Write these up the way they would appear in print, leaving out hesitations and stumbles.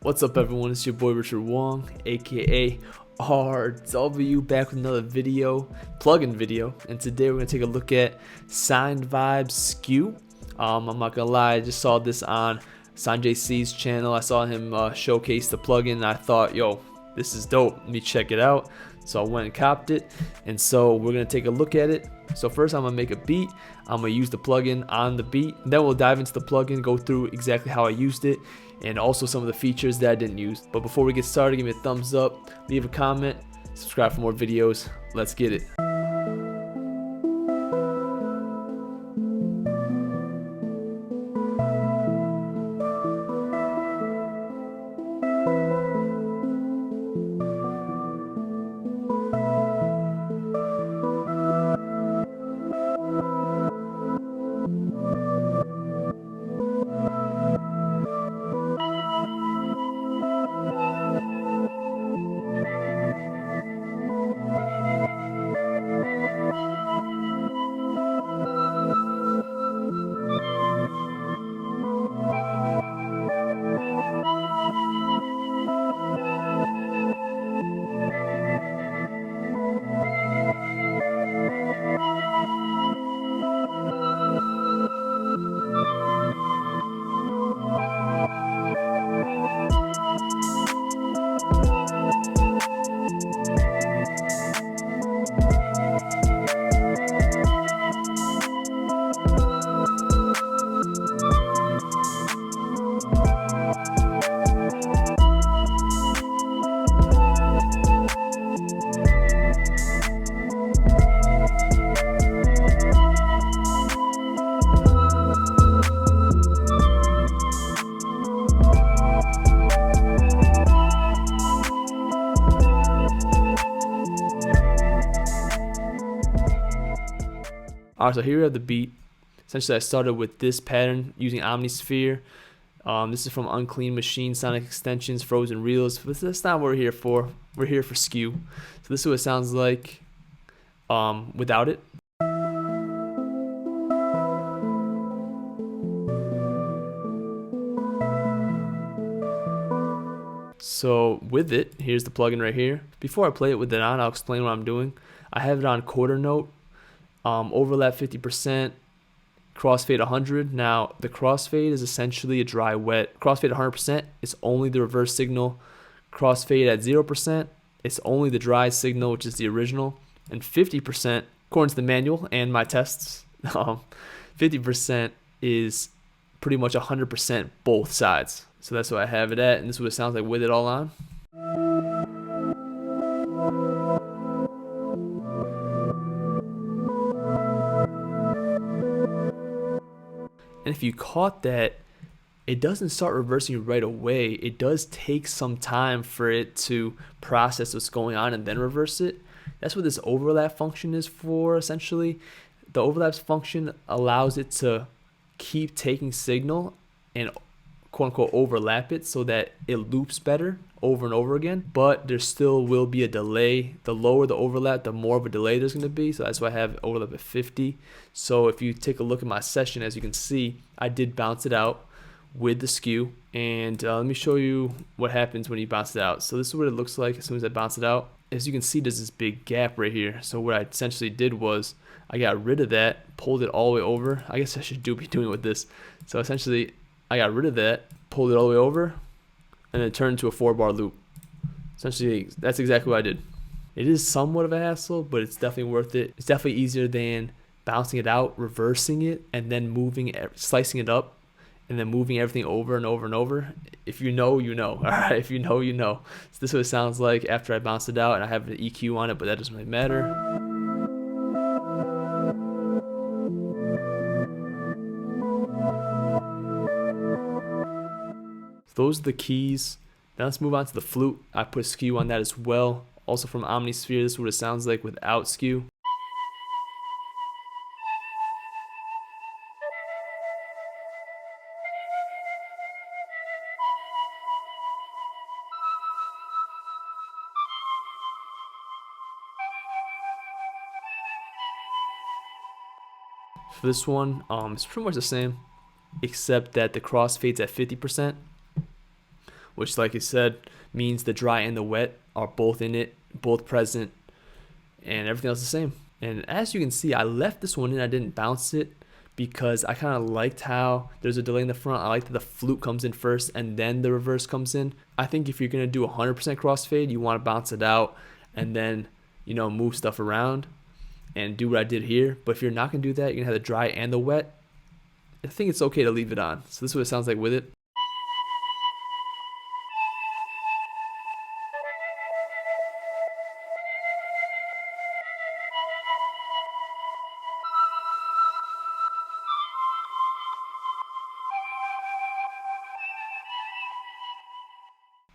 What's up everyone, it's your boy Richard Wong, aka RW, back with another video, plugin video, and today we're going to take a look at Sinevibes Skew. I'm not gonna lie, I just saw this on Sanjay C's channel. I saw him showcase the plugin and I thought, yo, this is dope, let me check it out. So I went and copped it, and so we're going to take a look at it. So first I'm going to make a beat, I'm going to use the plugin on the beat, and then we'll dive into the plugin, go through exactly how I used it, and also some of the features that I didn't use. But before we get started, give me a thumbs up, leave a comment, subscribe for more videos. Let's get it. Alright, so here we have the beat. Essentially, I started with this pattern using Omnisphere. This is from Unclean Machine, Sonic Extensions, Frozen Reels. But that's not what we're here for. We're here for Skew. So this is what it sounds like without it. So with it, here's the plugin right here. Before I play it with it on, I'll explain what I'm doing. I have it on quarter note. Overlap 50%, crossfade 100. Now the crossfade is essentially a dry wet. Crossfade 100%, it's only the reverse signal. Crossfade at 0%, it's only the dry signal, which is the original. And 50%, according to the manual and my tests, 50% is pretty much 100% both sides. So that's what I have it at, and this is what it sounds like with it all on. And if you caught that, it doesn't start reversing right away. It does take some time for it to process what's going on and then reverse it. That's what this overlap function is for, essentially. The overlaps function allows it to keep taking signal and quote-unquote overlap it so that it loops better over and over again, but there still will be a delay. The lower the overlap, the more of a delay there's going to be, so that's why I have overlap at 50. So if you take a look at my session, as you can see, I did bounce it out with the skew, and let me show you what happens when you bounce it out. So this is what it looks like as soon as I bounce it out. As you can see, there's this big gap right here. So what I essentially did was I got rid of that, pulled it all the way over. I guess I should be doing it with this. So essentially I got rid of that, pulled it all the way over, and then turned into a 4-bar loop. Essentially, that's exactly what I did. It is somewhat of a hassle, but it's definitely worth it. It's definitely easier than bouncing it out, reversing it, and then slicing it up, and then moving everything over and over and over. If you know, you know. All right, if you know, you know. So this is what it sounds like after I bounce it out, and I have an EQ on it, but that doesn't really matter. Those are the keys. Now let's move on to the flute. I put skew on that as well. Also from Omnisphere, this is what it sounds like without skew. For this one, it's pretty much the same, except that the crossfade's at 50%. which, like I said, means the dry and the wet are both in it, both present, and everything else is the same. And as you can see, I left this one in, I didn't bounce it because I kind of liked how there's a delay in the front. I like that the flute comes in first and then the reverse comes in. I think if you're going to do 100% crossfade, you want to bounce it out and then, you know, move stuff around and do what I did here. But if you're not going to do that, you're going to have the dry and the wet. I think it's okay to leave it on. So this is what it sounds like with it.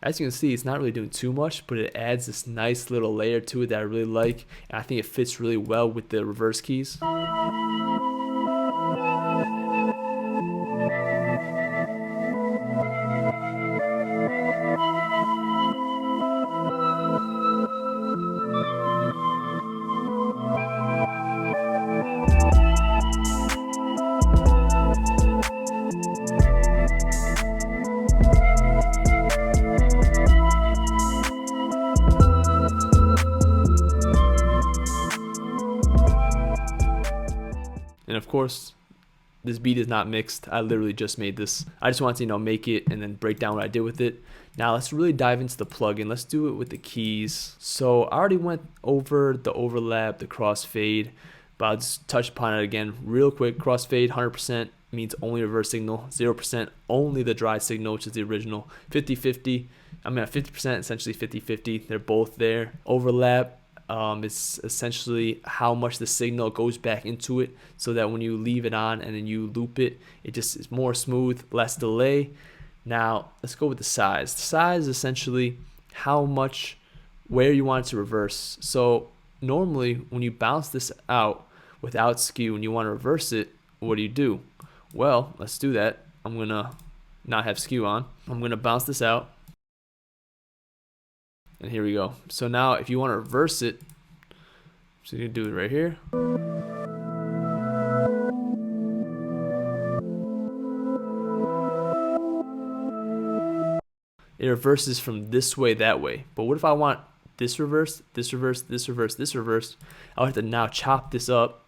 As you can see, it's not really doing too much, but it adds this nice little layer to it that I really like. And I think it fits really well with the reverse keys. And of course, this beat is not mixed. I literally just made this. I just wanted to, you know, make it and then break down what I did with it. Now let's really dive into the plugin. Let's do it with the keys. So I already went over the overlap, the crossfade, but I'll just touch upon it again real quick. Crossfade, 100% means only reverse signal, 0% only the dry signal, which is the original. 50-50, I mean 50%, essentially 50-50. They're both there. Overlap, it's essentially how much the signal goes back into it, so that when you leave it on and then you loop it, it just is more smooth, less delay. Now let's go with the size. The size is essentially how much, where you want it to reverse. So normally when you bounce this out without skew and you want to reverse it, what do? Well, let's do that. I'm gonna not have skew on. I'm gonna bounce this out. And here we go. So now if you want to reverse it, so you can do it right here. It reverses from this way, that way. But what if I want this reverse, this reverse, this reverse, this reverse? I'll have to now chop this up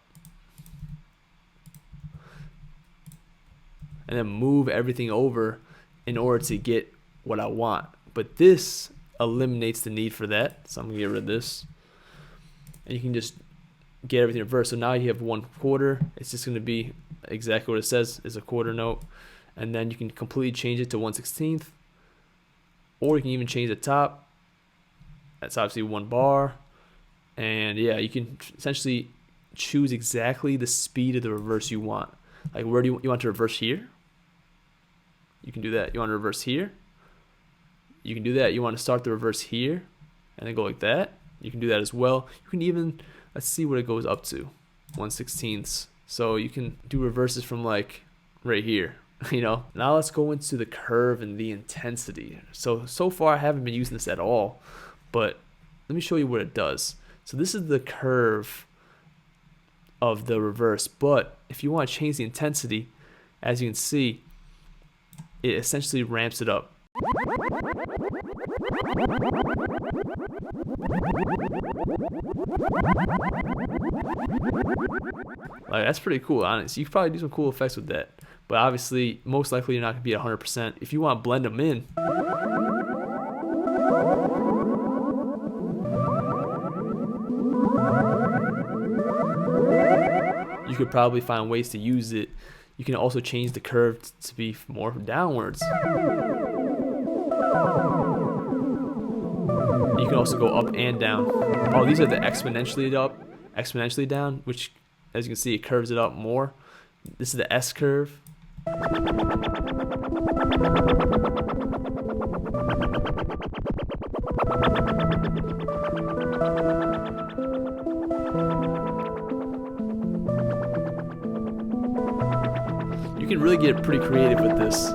and then move everything over in order to get what I want. But this eliminates the need for that, so I'm gonna get rid of this, and you can just get everything reversed. So now you have 1/4. It's just gonna be exactly what it says, is a quarter note, and then you can completely change it to 1/16, or you can even change the top. That's obviously 1 bar, and yeah, you can essentially choose exactly the speed of the reverse you want. Like, where do you want to reverse here? You can do that. You want to reverse here? You can do that. You want to start the reverse here and then go like that? You can do that as well. You can even, let's see what it goes up to, 1/16. So you can do reverses from like right here, you know. Now let's go into the curve and the intensity. So far I haven't been using this at all, but let me show you what it does. So this is the curve of the reverse, but if you want to change the intensity, as you can see, it essentially ramps it up. Like, that's pretty cool, honestly. You could probably do some cool effects with that, but obviously most likely you're not gonna be at 100%. If you want to blend them in, you could probably find ways to use it. You can also change the curve to be more downwards. You can also go up and down. Oh, these are the exponentially up, exponentially down, which, as you can see, it curves it up more. This is the S curve. You can really get pretty creative with this.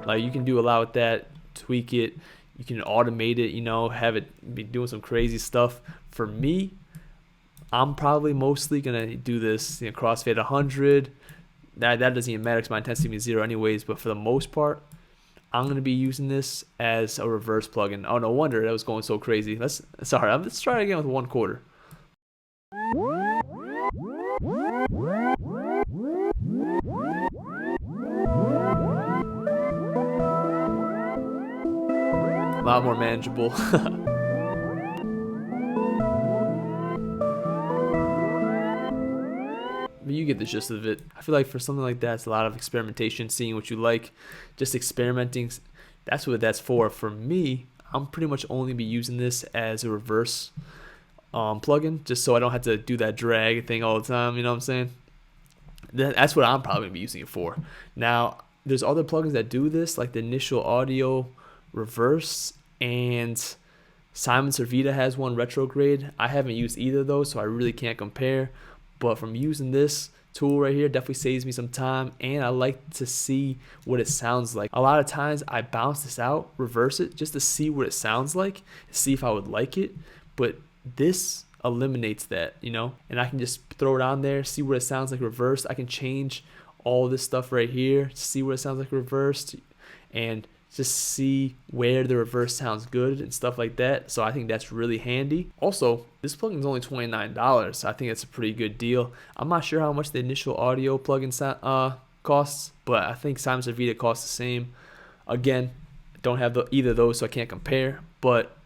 Like, you can do a lot with that, tweak it, you can automate it, you know, have it be doing some crazy stuff. For me, I'm probably mostly gonna do this, you know, crossfade 100, that doesn't even matter because my intensity is 0 anyways. But for the most part, I'm going to be using this as a reverse plugin. Oh, no wonder that was going so crazy. Let's try it again with 1/4. A lot more manageable. But you get the gist of it. I feel like for something like that, it's a lot of experimentation, seeing what you like, just experimenting. That's what that's for. For me, I'm pretty much only be using this as a reverse plugin, just so I don't have to do that drag thing all the time. You know what I'm saying? That's what I'm probably gonna be using it for. Now, there's other plugins that do this, like the Initial Audio Reverse, and Simon Servita has one, Retrograde. I haven't used either of those, so I really can't compare. But from using this tool right here, definitely saves me some time, and I like to see what it sounds like. A lot of times I bounce this out, reverse it, just to see what it sounds like, see if I would like it. But this eliminates that, you know, and I can just throw it on there, see what it sounds like reversed. I can change all this stuff right here, see what it sounds like reversed, and just see where the reverse sounds good and stuff like that. So I think that's really handy. Also, this plugin is only $29. I think that's a pretty good deal. I'm not sure how much the Initial Audio plugin costs, but I think Simon Servita costs the same. Again, don't have either of those, so I can't compare. But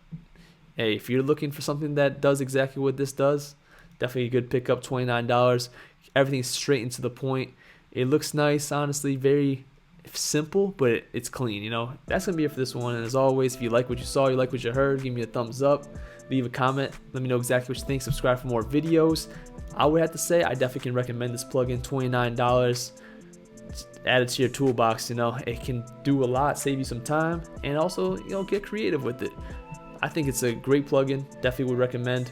hey, if you're looking for something that does exactly what this does, definitely a good pickup. $29. Everything's straight and to the point. It looks nice, honestly, very simple, but it's clean, you know. That's gonna be it for this one. And as always, if you like what you saw, you like what you heard, give me a thumbs up, leave a comment, let me know exactly what you think, subscribe for more videos. I would have to say I definitely can recommend this plugin. $29, add it to your toolbox. You know, it can do a lot, save you some time, and also, you know, get creative with it. I think it's a great plugin, definitely would recommend.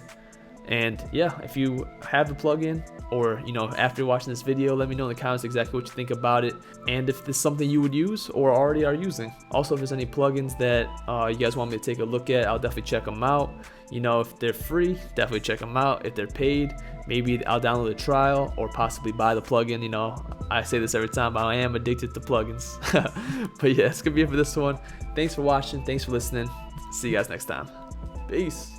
And yeah, if you have the plugin, or you know, after watching this video, let me know in the comments exactly what you think about it, and if this is something you would use or already are using. Also, if there's any plugins that you guys want me to take a look at, I'll definitely check them out. You know, if they're free, definitely check them out. If they're paid, maybe I'll download a trial or possibly buy the plugin. You know, I say this every time, but I am addicted to plugins. But yeah, it's gonna be it for this one. Thanks for watching, thanks for listening. See you guys next time. Peace.